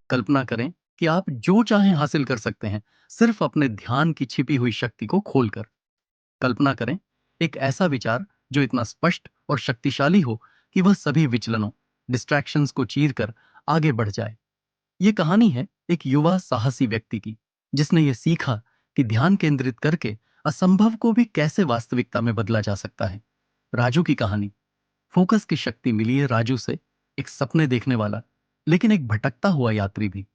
कल्पना करें कि आप जो चाहें हासिल कर सकते हैं, सिर्फ अपने ध्यान की छिपी हुई शक्ति को खोलकर। कल्पना करें एक ऐसा विचार जो इतना स्पष्ट और शक्तिशाली हो कि वह सभी विचलनों, डिस्ट्रैक्शंस को चीर कर आगे बढ़ जाए। ये कहानी है एक युवा साहसी व्यक्ति की, जिसने ये सीखा कि ध्यान केंद्रित करके असंभव को भी कैसे वास्तविकता में बदला जा सकता है। राजू की कहानी। फोकस की शक्ति मिली है राजू से, एक सपने देखने वाला लेकिन एक भटकता हुआ यात्री भी।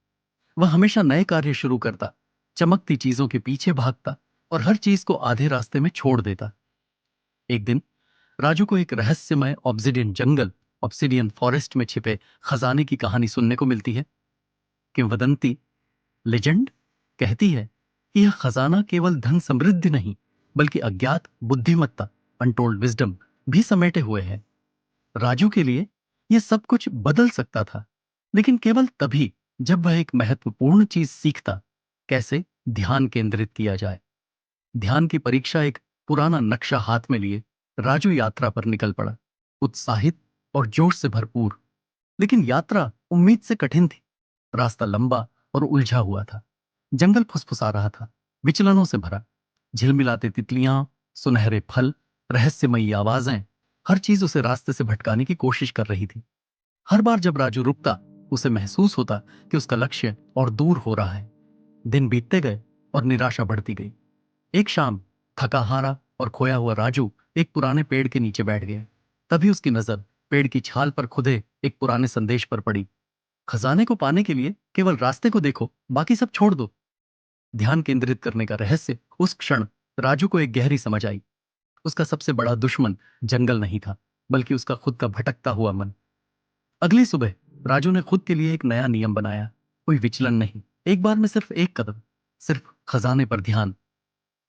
वह हमेशा नए कार्य शुरू करता, चमकती चीजों के पीछे भागता और हर चीज को आधे रास्ते में छोड़ देता। एक दिन राजू को एक रहस्यमय ऑब्सिडियन फॉरेस्ट में छिपे खजाने की कहानी सुनने को मिलती है। किंवदंती, लेजेंड कहती है कि यह खजाना केवल धन समृद्धि नहीं, बल्कि अज्ञात बुद्धिमत्ता, अनटोल्ड विजडम भी समेटे हुए है। राजू के लिए यह सब कुछ बदल सकता था, लेकिन केवल तभी जब वह एक महत्वपूर्ण चीज सीखता, कैसे ध्यान केंद्रित किया जाए। ध्यान की परीक्षा एक पुराना नक्शा हाथ में लिए राजू यात्रा पर निकल पड़ा, उत्साहित और जोश से भरपूर। लेकिन यात्रा उम्मीद से कठिन थी। रास्ता लंबा और उलझा हुआ था। जंगल फुसफुसा रहा था, विचलनों से भरा। झिलमिलाते तितलियां, सुनहरे फल, रहस्यमयी आवाजें, हर चीज उसे रास्ते से भटकाने की कोशिश कर रही थी। हर बार जब राजू रुकता, उसे महसूस होता कि उसका लक्ष्य और दूर हो रहा है। दिन बीतते गए और निराशा बढ़ती गई। एक शाम थका हारा और खोया हुआ राजू एक पुराने पेड़ के नीचे बैठ गया। तभी उसकी नजर पेड़ की छाल पर खुदे एक पुराने संदेश पर पड़ी। खजाने को पाने के लिए केवल रास्ते को देखो, बाकी सब छोड़ दो। ध्यान केंद्रित करने का रहस्य उस क्षण राजू को एक गहरी समझ आई। उसका सबसे बड़ा दुश्मन जंगल नहीं था, बल्कि उसका खुद का भटकता हुआ मन। अगली सुबह राजू ने खुद के लिए एक नया नियम बनाया। कोई विचलन नहीं, एक बार में सिर्फ एक कदम, सिर्फ खजाने पर ध्यान।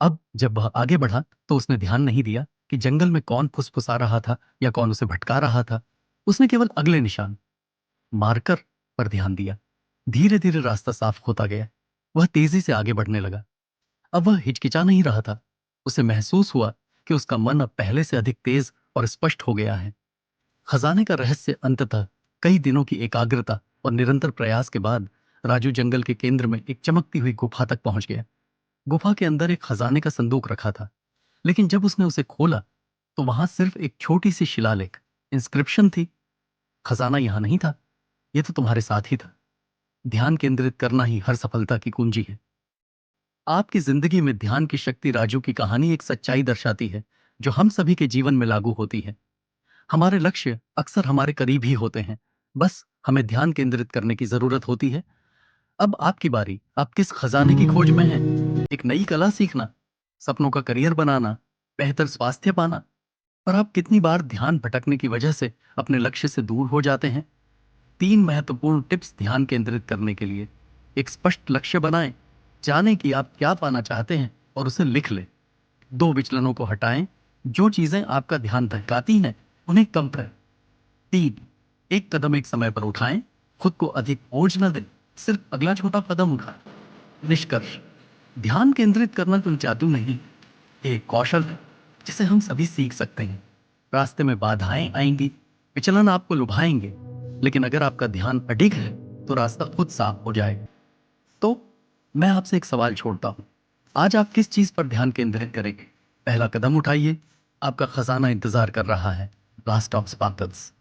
अब जब वह आगे बढ़ा तो उसने ध्यान नहीं दिया कि जंगल में कौन फुसफुसा रहा था या कौन उसे भटका रहा था। उसने केवल अगले निशान, मार्कर, पर ध्यान दिया। धीरे धीरे रास्ता साफ होता गया। वह तेजी से आगे बढ़ने लगा। अब वह हिचकिचा नहीं रहा था। उसे महसूस हुआ कि उसका मन अब पहले से अधिक तेज और स्पष्ट हो गया है। खजाने का रहस्य अंततः कई दिनों की एकाग्रता और निरंतर प्रयास के बाद राजू जंगल के केंद्र में एक चमकती हुई गुफा तक पहुंच गया। गुफा के अंदर एक खजाने का संदूक रखा था, लेकिन जब उसने उसे खोला तो वहां सिर्फ एक छोटी सी शिलालेख, इंस्क्रिप्शन थी। खजाना यहां नहीं था, यह तो तुम्हारे साथ ही था। ध्यान केंद्रित करना ही हर सफलता की कुंजी है। आपकी जिंदगी में ध्यान की शक्ति। राजू की कहानी एक सच्चाई दर्शाती है जो हम सभी के जीवन में लागू होती है। हमारे लक्ष्य अक्सर हमारे करीब ही होते हैं, बस हमें ध्यान केंद्रित करने की जरूरत होती है। अब आपकी बारी। आप किस खजाने की खोज में हैं? एक नई कला सीखना, सपनों का करियर बनाना, बेहतर स्वास्थ्य पाना? पर आप कितनी बार ध्यान भटकने की वजह से अपने लक्ष्य से दूर हो जाते हैं? 3 महत्वपूर्ण टिप्स ध्यान केंद्रित करने के लिए। एक स्पष्ट लक्ष्य बनाएं, जानें कि आप क्या पाना चाहते हैं और उसे लिख लें। 2 विचलनों को हटाएं, जो चीजें आपका ध्यान भटकाती हैं उन्हें कम करें। 3, एक कदम एक समय पर उठाएं, खुद को अधिक बोझ न दें, सिर्फ अगला छोटा कदम उठाएं। निष्कर्ष, ध्यान केंद्रित करना कोई जादू नहीं, ये एक कौशल है जिसे हम सभी सीख सकते हैं। रास्ते में बाधाएं आएंगी, विचलन आपको लुभाएंगे, लेकिन अगर आपका ध्यान अडिग है तो रास्ता खुद साफ हो जाएगा। तो मैं आपसे एक सवाल छोड़ता हूं, आज आप किस चीज पर ध्यान केंद्रित करेंगे? पहला कदम उठाइए, आपका खजाना इंतजार कर रहा है। Blast of sparkles.